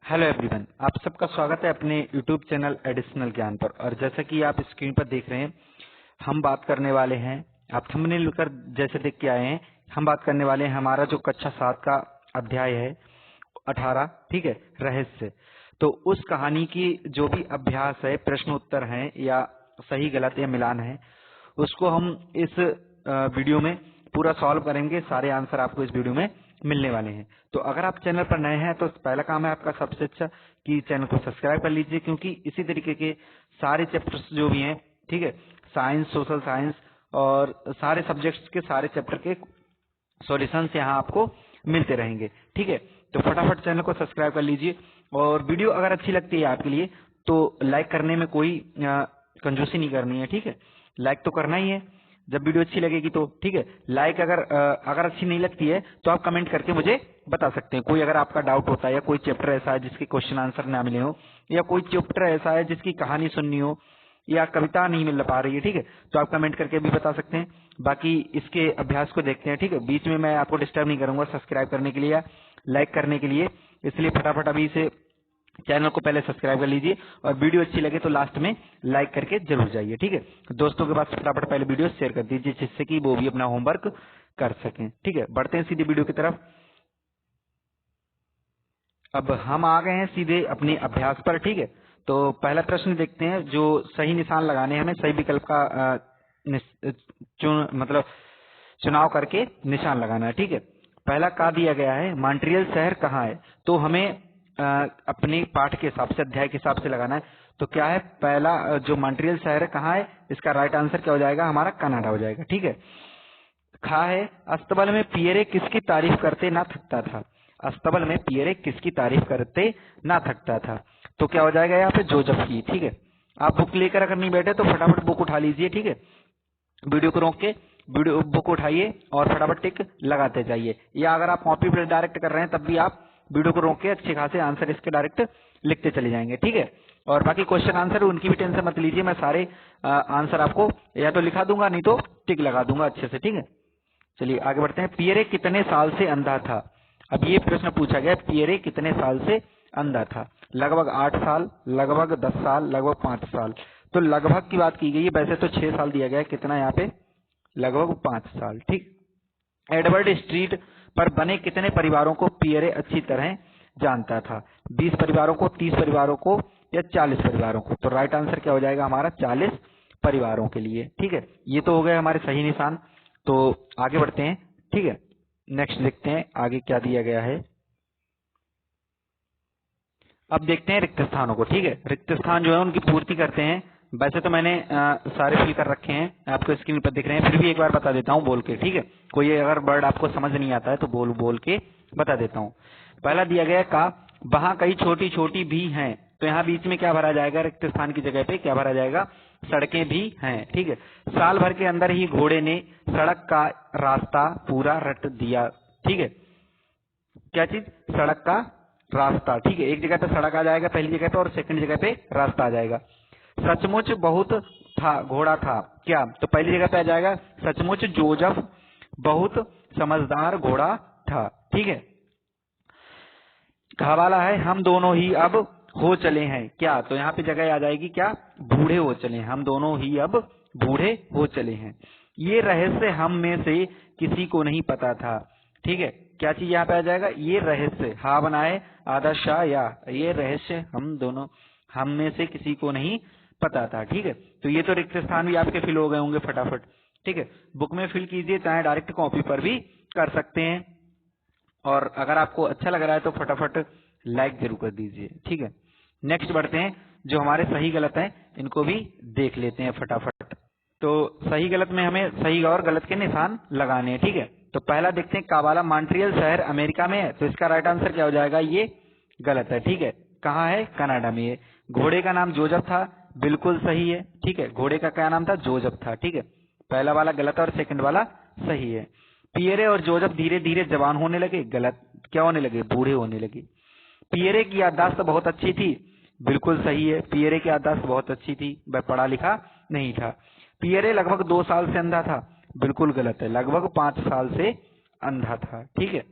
Hello everyone, आप सबका स्वागत है अपने यूट्यूब चैनल एडिशनल ज्ञान पर। और जैसा कि आप स्क्रीन पर देख रहे हैं, हम बात करने वाले हैं, आप थंबनेल कर जैसे देख के आए हैं, हम बात करने वाले हैं हमारा जो कक्षा 7 का अध्याय है 18, ठीक है, रहस्य। तो उस कहानी की जो भी अभ्यास है, प्रश्न उत्तर हैं या सही गलत या मिलान है, उसको हम इस वीडियो में पूरा सॉल्व करेंगे। सारे आंसर आपको इस वीडियो में मिलने वाले हैं। तो अगर आप चैनल पर नए हैं तो पहला काम है आपका सबसे अच्छा कि चैनल को सब्सक्राइब कर लीजिए, क्योंकि इसी तरीके के सारे चैप्टर्स जो भी हैं, ठीक है, साइंस, सोशल साइंस और सारे सब्जेक्ट्स के सारे चैप्टर के सॉल्यूशंस यहाँ आपको मिलते रहेंगे, ठीक है। तो फटाफट चैनल को सब्सक्राइब कर लीजिए। और वीडियो अगर अच्छी लगती है आपके लिए तो लाइक करने में कोई कंजूसी नहीं करनी है, ठीक है। लाइक तो करना ही है जब वीडियो अच्छी लगेगी तो, ठीक है। लाइक अगर अच्छी नहीं लगती है तो आप कमेंट करके मुझे बता सकते हैं। कोई अगर आपका डाउट होता है या कोई चैप्टर ऐसा है जिसके क्वेश्चन आंसर ना मिले हो, या कोई चैप्टर ऐसा है जिसकी कहानी सुननी हो या कविता नहीं मिल पा रही है, ठीक है, तो आप कमेंट करके भी बता सकते हैं। बाकी इसके अभ्यास को देखते हैं, ठीक है। बीच में मैं आपको डिस्टर्ब नहीं करूंगा सब्सक्राइब करने के लिए या लाइक करने के लिए, इसलिए फटाफट अभी से चैनल को पहले सब्सक्राइब कर लीजिए और वीडियो अच्छी लगे तो लास्ट में लाइक करके जरूर जाइए, ठीक है। दोस्तों के पास फटाफट पहले वीडियो शेयर कर दीजिए जिससे कि वो भी अपना होमवर्क कर सकें, ठीक है। बढ़ते हैं सीधे वीडियो की तरफ। अब हम आ गए हैं सीधे अपने अभ्यास पर, ठीक है। तो पहला प्रश्न देखते हैं, जो सही निशान लगाने हैं, हमें सही विकल्प का मतलब चुनाव करके निशान लगाना है, ठीक है। पहला का दिया गया है, मॉन्ट्रियल शहर कहाँ है, तो हमें अपने पाठ के हिसाब से, अध्याय के हिसाब से लगाना है। तो क्या है, पहला जो मॉन्ट्रियल शहर है कहाँ है, इसका राइट आंसर क्या हो जाएगा, हमारा कनाडा हो जाएगा, ठीक है। खा है, अस्तबल में पियरे किसकी तारीफ करते ना थकता था। अस्तबल में पियरे किसकी तारीफ करते ना थकता था, तो क्या हो जाएगा यहाँ पे, जोजफ की, ठीक है। आप बुक लेकर अगर नहीं बैठे तो फटाफट बुक उठा लीजिए, ठीक है। वीडियो को रोक के वीडियो बुक उठाइए और फटाफट टिक लगाते जाइए, या अगर आप कॉपी पर डायरेक्ट कर रहे हैं तब भी आप वीडियो को रोक के अच्छे खासे आंसर इसके डायरेक्ट लिखते चले जाएंगे, ठीक है। और बाकी क्वेश्चन आंसर उनकी भी टेंशन मत लीजिए, मैं सारे आंसर आपको या तो लिखा दूंगा नहीं तो टिक लगा दूंगा अच्छे से, ठीक है। चलिए आगे बढ़ते हैं। पियरे कितने साल से अंधा था। अब ये प्रश्न पूछा गया, पियरे कितने साल से अंधा था। लगभग 8 साल, लगभग 10 साल, लगभग 5 साल। तो लगभग की बात की गई है, वैसे तो 6 साल दिया गया है, कितना यहाँ पे, लगभग 5 साल, ठीक। एडवर्ड स्ट्रीट पर बने कितने परिवारों को पियरे अच्छी तरह जानता था। 20 परिवारों को, 30 परिवारों को या 40 परिवारों को। तो राइट आंसर क्या हो जाएगा हमारा, 40 परिवारों के लिए, ठीक है। ये तो हो गए हमारे सही निशान। तो आगे बढ़ते हैं, ठीक है। नेक्स्ट देखते हैं आगे क्या दिया गया है। अब देखते हैं रिक्त स्थानों को, ठीक है। रिक्त स्थान जो है उनकी पूर्ति करते हैं। वैसे तो मैंने सारे फिल कर रखे हैं, आपको स्क्रीन पर दिख रहे हैं, फिर भी एक बार बता देता हूँ बोल के, ठीक है। कोई अगर वर्ड आपको समझ नहीं आता है तो बोल बोल के बता देता हूँ। पहला दिया गया का, वहां कई छोटी छोटी भी हैं। तो यहाँ बीच में क्या भरा जाएगा, रिक्त स्थान की जगह पे क्या भरा जाएगा, सड़कें भी हैं, ठीक है। साल भर के अंदर ही घोड़े ने सड़क का रास्ता पूरा रट दिया, ठीक है। क्या चीज, सड़क का रास्ता, ठीक है। एक जगह पे सड़क आ जाएगा पहली जगह पे, और सेकंड जगह पे रास्ता आ जाएगा। सचमुच बहुत था, घोड़ा था, क्या, तो पहली जगह पे आ जाएगा सचमुच जोजफ बहुत समझदार घोड़ा था, ठीक है। वाला है, हम दोनों ही अब हो चले हैं, क्या, तो यहाँ पे जगह आ जाएगी क्या, बूढ़े हो चले हैं, हम दोनों ही अब बूढ़े हो चले हैं। ये रहस्य हम में से किसी को नहीं पता था, ठीक है। क्या चीज यहाँ पे आ जाएगा, ये रहस्य, हा बनाए आधा शाह या, ये रहस्य हम में से किसी को नहीं पता था, ठीक है। तो ये तो रिक्त स्थान भी आपके फिल हो गए होंगे फटाफट, ठीक है। बुक में फिल कीजिए, चाहे डायरेक्ट कॉपी पर भी कर सकते हैं। और अगर आपको अच्छा लग रहा है तो फटाफट लाइक जरूर कर दीजिए, ठीक है। नेक्स्ट बढ़ते हैं, जो हमारे सही गलत हैं इनको भी देख लेते हैं फटाफट। तो सही गलत में हमें सही और गलत के निशान लगाने हैं, ठीक है। तो पहला देखते हैं, कावाला मॉन्ट्रियल शहर अमेरिका में है, तो इसका राइट आंसर क्या हो जाएगा, ये गलत है, ठीक है। कहाँ है, कनाडा में है। घोड़े का नाम जोजफ था, बिल्कुल सही है, ठीक है। घोड़े का क्या नाम था, जोजफ था, ठीक है। पहला वाला गलत है और सेकंड वाला सही है। पियरे और जोजफ धीरे धीरे जवान होने लगे, गलत, क्या होने लगे, बूढ़े होने लगे। पियरे की याददाश्त बहुत अच्छी थी, बिल्कुल सही है। पियरे की याददाश्त बहुत अच्छी थी, वह पढ़ा लिखा नहीं था। पियरे लगभग 2 साल से अंधा था, बिल्कुल गलत है, लगभग 5 साल से अंधा था, ठीक है।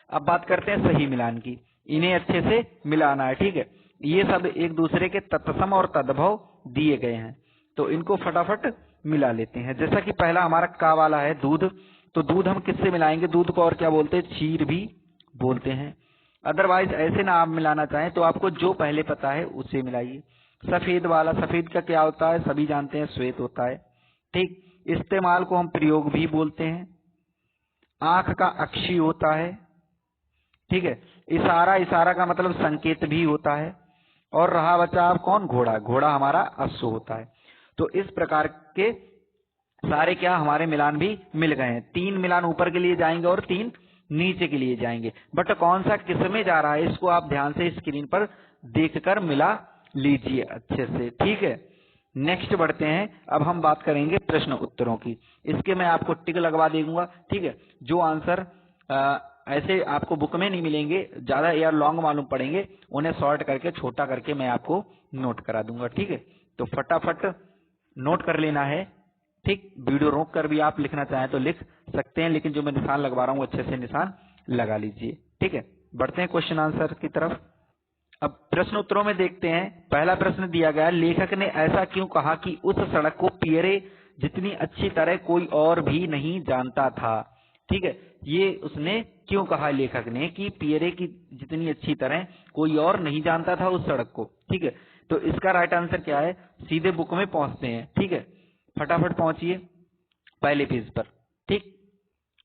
अब बात करते हैं सही मिलान की। इन्हें अच्छे से मिलाना है। ठीक है, ये सब एक दूसरे के तत्सम और तद्भव दिए गए हैं, तो इनको फटाफट मिला लेते हैं। जैसा कि पहला हमारा का वाला है दूध, तो दूध हम किससे मिलाएंगे? दूध को और क्या बोलते हैं? क्षीर भी बोलते हैं। अदरवाइज ऐसे ना आप मिलाना चाहें तो आपको जो पहले पता है उससे मिलाइए। सफेद वाला, सफेद का क्या होता है? सभी जानते हैं, श्वेत होता है। ठीक, इस्तेमाल को हम प्रयोग भी बोलते हैं। आंख का अक्षी होता है। ठीक है, इशारा, इशारा का मतलब संकेत भी होता है। और रहा बचा अब कौन? घोड़ा। घोड़ा हमारा अश्व होता है। तो इस प्रकार के सारे क्या हमारे मिलान भी मिल गए हैं। 3 मिलान ऊपर के लिए जाएंगे और 3 नीचे के लिए जाएंगे, बट कौन सा किस में जा रहा है इसको आप ध्यान से स्क्रीन पर देखकर मिला लीजिए अच्छे से। ठीक है, नेक्स्ट बढ़ते हैं। अब हम बात करेंगे प्रश्न उत्तरों की। इसके मैं आपको टिक लगवा दूंगा। ठीक है, जो आंसर ऐसे आपको बुक में नहीं मिलेंगे, ज्यादा या लॉन्ग मालूम पड़ेंगे, उन्हें शॉर्ट करके छोटा करके मैं आपको नोट करा दूंगा। ठीक है, तो फटाफट नोट कर लेना है। ठीक, वीडियो रोक कर भी आप लिखना चाहें तो लिख सकते हैं, लेकिन जो मैं निशान लगवा रहा हूं अच्छे से निशान लगा लीजिए। ठीक है, बढ़ते हैं क्वेश्चन आंसर की तरफ। अब प्रश्न उत्तरों में देखते हैं। पहला प्रश्न दिया गया, लेखक ने ऐसा क्यों कहा कि उस सड़क को पियरे जितनी अच्छी तरह कोई और भी नहीं जानता था? ठीक है, ये उसने क्यों कहा लेखक ने कि पियरे की जितनी अच्छी तरह कोई और नहीं जानता था उस सड़क को। ठीक है, तो इसका राइट आंसर क्या है? सीधे बुक में पहुंचते हैं। ठीक है, फटाफट पहुंचिए पहले पेज पर। ठीक,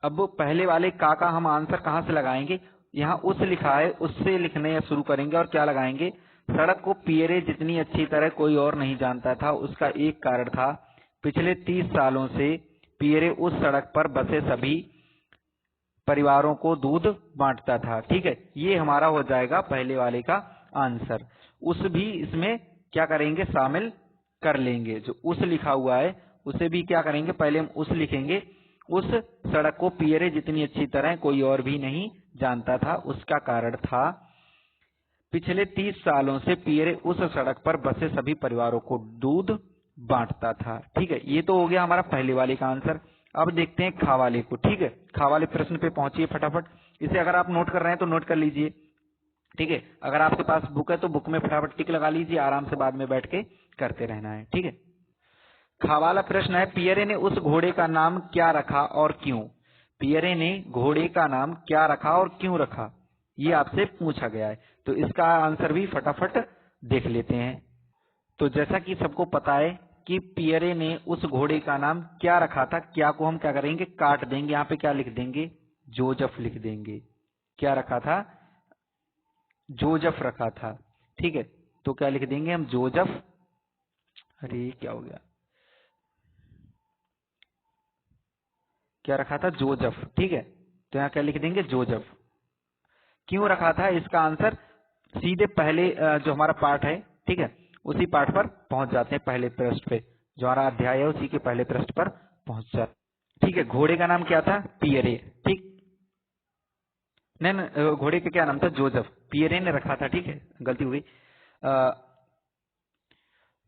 अब पहले वाले का हम आंसर कहां से लगाएंगे? यहाँ उस लिखा है, उससे लिखने शुरू करेंगे और क्या लगाएंगे? सड़क को पियरे जितनी अच्छी तरह कोई और नहीं जानता था, उसका एक कारण था पिछले 30 सालों से पियरे उस सड़क पर बसे सभी परिवारों को दूध बांटता था। ठीक है, ये हमारा हो जाएगा पहले वाले का आंसर। उस भी इसमें क्या करेंगे? शामिल कर लेंगे। जो उस लिखा हुआ है उसे भी क्या करेंगे? पहले हम उस लिखेंगे। उस सड़क को पियरे जितनी अच्छी तरह कोई और भी नहीं जानता था, उसका कारण था पिछले 30 सालों से पियरे उस सड़क पर बसे सभी परिवारों को दूध बांटता था। ठीक है, ये तो हो गया हमारा पहले वाले का आंसर। अब देखते हैं खा वाले को। ठीक है, खा वाले प्रश्न पे पहुंचिए फटाफट। इसे अगर आप नोट कर रहे हैं तो नोट कर लीजिए। ठीक है, अगर आपके पास बुक है तो बुक में फटाफट टिक लगा लीजिए, आराम से बाद में बैठ के करते रहना है। ठीक है, खा वाला प्रश्न है, पियरे ने उस घोड़े का नाम क्या रखा और क्यों? पियरे ने घोड़े का नाम क्या रखा और क्यों रखा, ये आपसे पूछा गया है। तो इसका आंसर भी फटाफट देख लेते हैं। तो जैसा कि सबको पता है कि पियरे ने उस घोड़े का नाम क्या रखा था, क्या को हम क्या करेंगे? काट देंगे। यहाँ पे क्या लिख देंगे? जोजफ लिख देंगे। क्या रखा था? जोजफ रखा था। ठीक है, तो क्या लिख देंगे हम? जोजफ। अरे क्या हो गया? क्या रखा था? जोजफ। ठीक है, तो यहाँ क्या लिख देंगे? जोजफ। क्यों रखा था, इसका आंसर सीधे पहले जो हमारा पाठ है, ठीक है, उसी पाठ पर पहुंच जाते हैं। पहले पृष्ठ पे जो हमारा अध्याय है उसी के पहले पृष्ठ पर पहुंच जाते। ठीक है, घोड़े का नाम क्या था? पियरे। ठीक, नहीं, घोड़े का क्या नाम था? जोजफ। पियरे ने रखा था। ठीक है, गलती हुई।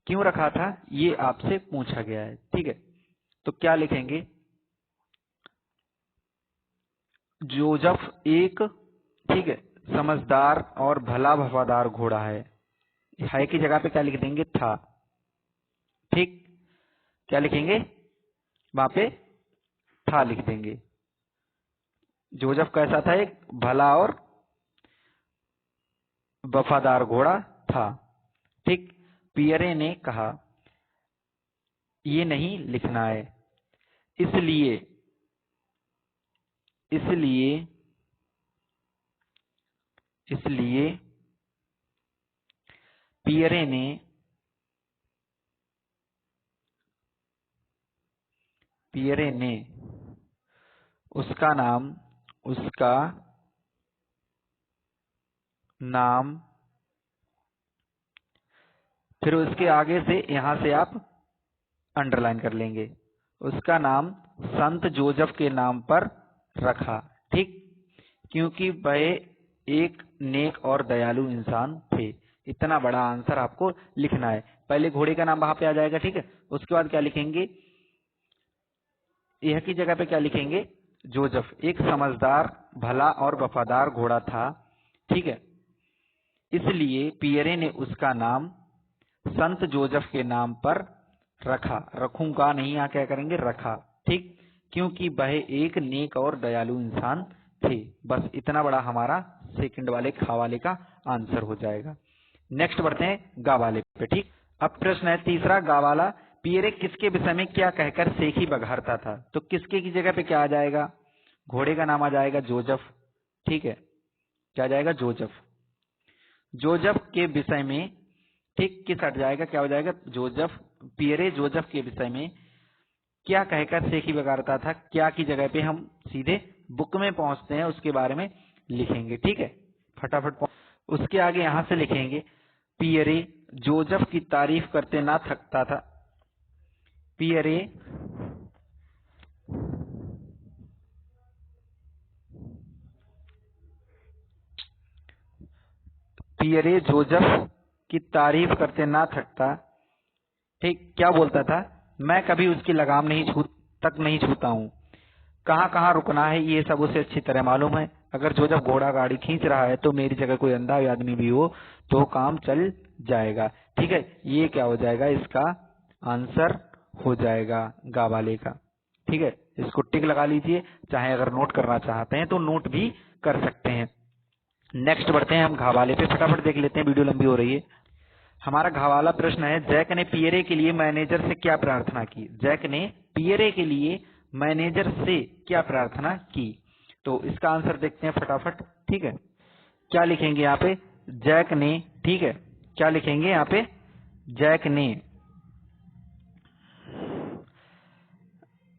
क्यों रखा था ये आपसे पूछा गया है। ठीक है, तो क्या लिखेंगे? जोजफ एक, ठीक है, समझदार और भला वफादार घोड़ा है की जगह पे क्या लिख देंगे? था। ठीक, क्या लिखेंगे? वहां पे था लिख देंगे। जोजफ कैसा था? एक भला और वफादार घोड़ा था। ठीक, पियरे ने कहा ये नहीं लिखना है, इसलिए इसलिए इसलिए पियरे ने उसका नाम फिर उसके आगे से यहां से आप अंडरलाइन कर लेंगे, उसका नाम संत जोजफ के नाम पर रखा। ठीक, क्योंकि वह एक नेक और दयालु इंसान थे। इतना बड़ा आंसर आपको लिखना है। पहले घोड़े का नाम वहां पे आ जाएगा। ठीक है, उसके बाद क्या लिखेंगे? यह की जगह पे क्या लिखेंगे? जोजफ एक समझदार, भला और वफादार घोड़ा था। ठीक है, इसलिए पियरे ने उसका नाम संत जोसेफ के नाम पर रखा। रखूंगा नहीं, यहाँ क्या करेंगे, रखा। ठीक, क्योंकि वह एक नेक और दयालु इंसान थे। बस इतना बड़ा हमारा सेकंड वाले खा वाले का आंसर हो जाएगा। नेक्स्ट बढ़ते हैं गा वाले पे। ठीक, अब प्रश्न है तीसरा, गा वाला। पियरे किसके विषय में क्या कहकर सेखी बघारता था? तो किसके की जगह पे क्या आ जाएगा? घोड़े का नाम आ जाएगा जोसेफ। ठीक है, क्या आ जाएगा? जोसेफ। जोसेफ के विषय में, ठीक, किस हट जाएगा, क्या हो जाएगा? जोसेफ। पियरे जोसेफ के विषय में क्या कहकर सेखी बघारता था, क्या की जगह पे हम सीधे बुक में पहुंचते हैं, उसके बारे में लिखेंगे। ठीक है, फटाफट उसके आगे यहां से लिखेंगे, पियरे जोसेफ की तारीफ करते ना थकता था। पियरे पियरे जोसेफ की तारीफ करते ना थकता। ठीक, क्या बोलता था? मैं कभी उसकी लगाम नहीं छूता हूँ। कहाँ कहाँ रुकना है ये सब उसे अच्छी तरह मालूम है। अगर जोसेफ घोड़ा गाड़ी खींच रहा है तो मेरी जगह कोई अंधा आदमी भी हो तो काम चल जाएगा। ठीक है, ये क्या हो जाएगा? इसका आंसर हो जाएगा गा वाले का। ठीक है, इसको टिक लगा लीजिए, चाहे अगर नोट करना चाहते हैं तो नोट भी कर सकते हैं। नेक्स्ट बढ़ते हैं हम घा वाले पे, फटाफट देख लेते हैं, वीडियो लंबी हो रही है। हमारा घा वाला प्रश्न है, जैक ने पियरे के लिए मैनेजर से क्या प्रार्थना की? जैक ने पियरे के लिए मैनेजर से क्या प्रार्थना की? तो इसका आंसर देखते हैं फटाफट। ठीक है, क्या लिखेंगे यहाँ पे? जैक ने। ठीक है, क्या लिखेंगे यहाँ पे?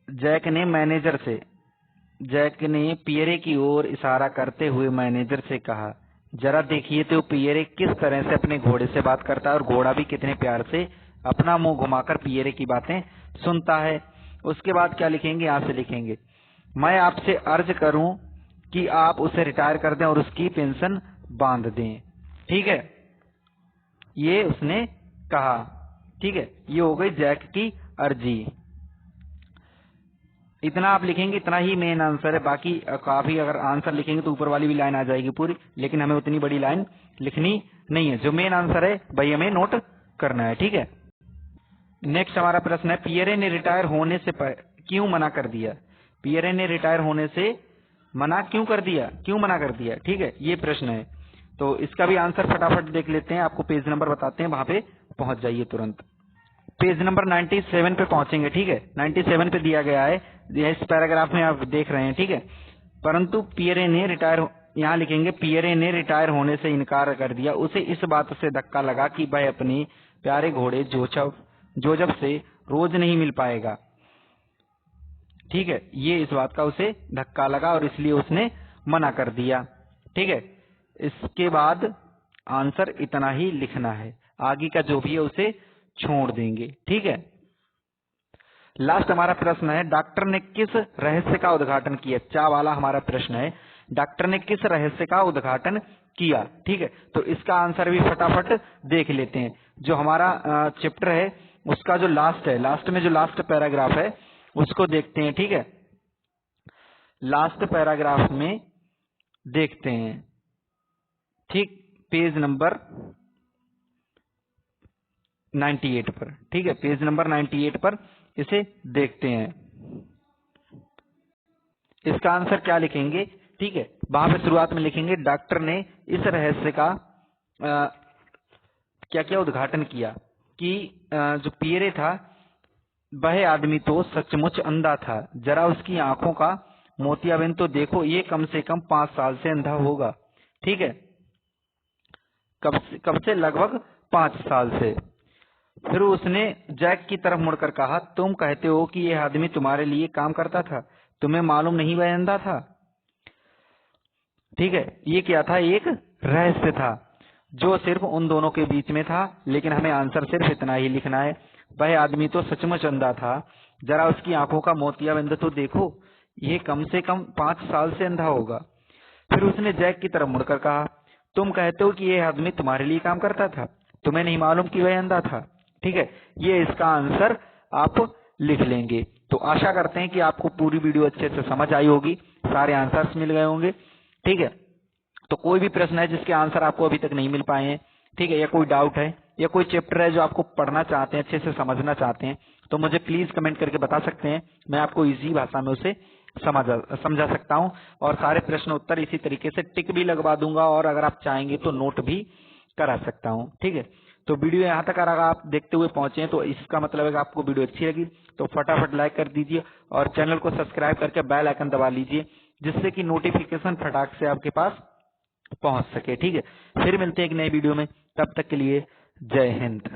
जैक ने मैनेजर से, जैक ने पियरे की ओर इशारा करते हुए मैनेजर से कहा, जरा देखिए तो पियरे किस तरह से अपने घोड़े से बात करता है और घोड़ा भी कितने प्यार से अपना मुंह घुमाकर पियरे की बातें सुनता है। उसके बाद क्या लिखेंगे? यहां से लिखेंगे, मैं आपसे अर्ज करूं कि आप उसे रिटायर कर दें और उसकी पेंशन बांध दें। ठीक है, ये उसने कहा। ठीक है, ये हो गई जैक की अर्जी। इतना आप लिखेंगे, इतना ही मेन आंसर है। बाकी काफी अगर आंसर लिखेंगे तो ऊपर वाली भी लाइन आ जाएगी पूरी, लेकिन हमें उतनी बड़ी लाइन लिखनी नहीं है। जो मेन आंसर है वही हमें नोट करना है। ठीक है, नेक्स्ट हमारा प्रश्न है, पियरे ने रिटायर होने से क्यों मना कर दिया? पियरे ने रिटायर होने से मना क्यों कर दिया? ठीक है, ये प्रश्न है। तो इसका भी आंसर फटाफट देख लेते हैं, आपको पेज नंबर बताते हैं, वहां पे पहुंच जाइए तुरंत। पेज नंबर 97 पे पहुंचेंगे। ठीक है, 97 पे दिया गया है, इस पैराग्राफ में आप देख रहे हैं। ठीक है, परंतु पियरे ने रिटायर, यहाँ लिखेंगे पियरे ने रिटायर होने से इनकार कर दिया। उसे इस बात से धक्का लगा कि वह अपने प्यारे घोड़े जोसेफ से रोज नहीं मिल पाएगा। ठीक है, ये इस बात का उसे धक्का लगा और इसलिए उसने मना कर दिया। ठीक है, इसके बाद आंसर इतना ही लिखना है, आगे का जो भी है उसे छोड़ देंगे। ठीक है, लास्ट हमारा प्रश्न है, डॉक्टर ने किस रहस्य का उद्घाटन किया? चा वाला हमारा प्रश्न है, डॉक्टर ने किस रहस्य का उद्घाटन किया? ठीक है, तो इसका आंसर भी फटाफट देख लेते हैं। जो हमारा चैप्टर है उसका जो लास्ट है, लास्ट में जो लास्ट पैराग्राफ है उसको देखते हैं। ठीक है, लास्ट पैराग्राफ में देखते हैं। ठीक, पेज नंबर 98 पर। ठीक है, पेज नंबर 98 पर इसे देखते हैं। इसका आंसर क्या लिखेंगे? ठीक है, वहां पे शुरुआत में लिखेंगे, डॉक्टर ने इस रहस्य का क्या क्या उद्घाटन किया कि जो पियरे था वह आदमी तो सचमुच अंधा था। जरा उसकी आंखों का मोतियाबिंद तो देखो, ये कम से कम 5 साल से अंधा होगा। ठीक है, कब से? लगभग 5 साल से। फिर उसने जैक की तरफ मुड़कर कहा, तुम कहते हो कि यह आदमी तुम्हारे लिए काम करता था, तुम्हें मालूम नहीं वह अंधा था? ठीक है, ये क्या था? एक रहस्य था जो सिर्फ उन दोनों के बीच में था, लेकिन हमें आंसर सिर्फ इतना ही लिखना है, वह आदमी तो सचमुच अंधा था, जरा उसकी आंखों का मोतियाबिंद तो देखो, ये कम से कम 5 साल से अंधा होगा। फिर उसने जैक की तरफ मुड़कर कहा, तुम कहते हो कि यह आदमी तुम्हारे लिए काम करता था, तुम्हें नहीं मालूम कि वह अंधा था? ठीक है, ये इसका आंसर आप लिख लेंगे। तो आशा करते हैं कि आपको पूरी वीडियो अच्छे से समझ आई होगी, सारे आंसर्स मिल गए होंगे। ठीक है, तो कोई भी प्रश्न है जिसके आंसर आपको अभी तक नहीं मिल पाए हैं, ठीक है, या कोई डाउट है या कोई चैप्टर है जो आपको पढ़ना चाहते हैं, अच्छे से समझना चाहते हैं, तो मुझे प्लीज कमेंट करके बता सकते हैं। मैं आपको इजी भाषा में उसे समझा सकता हूं और सारे प्रश्न उत्तर इसी तरीके से टिक भी लगवा दूंगा और अगर आप चाहेंगे तो नोट भी करा सकता हूं। ठीक है, तो वीडियो यहाँ तक अगर आप देखते हुए पहुंचे हैं तो इसका मतलब है कि आपको वीडियो अच्छी लगी, तो फटाफट लाइक कर दीजिए और चैनल को सब्सक्राइब करके बेल आइकन दबा लीजिए, जिससे कि नोटिफिकेशन फटाक से आपके पास पहुंच सके। ठीक है, फिर मिलते हैं एक नई वीडियो में, तब तक के लिए जय हिंद।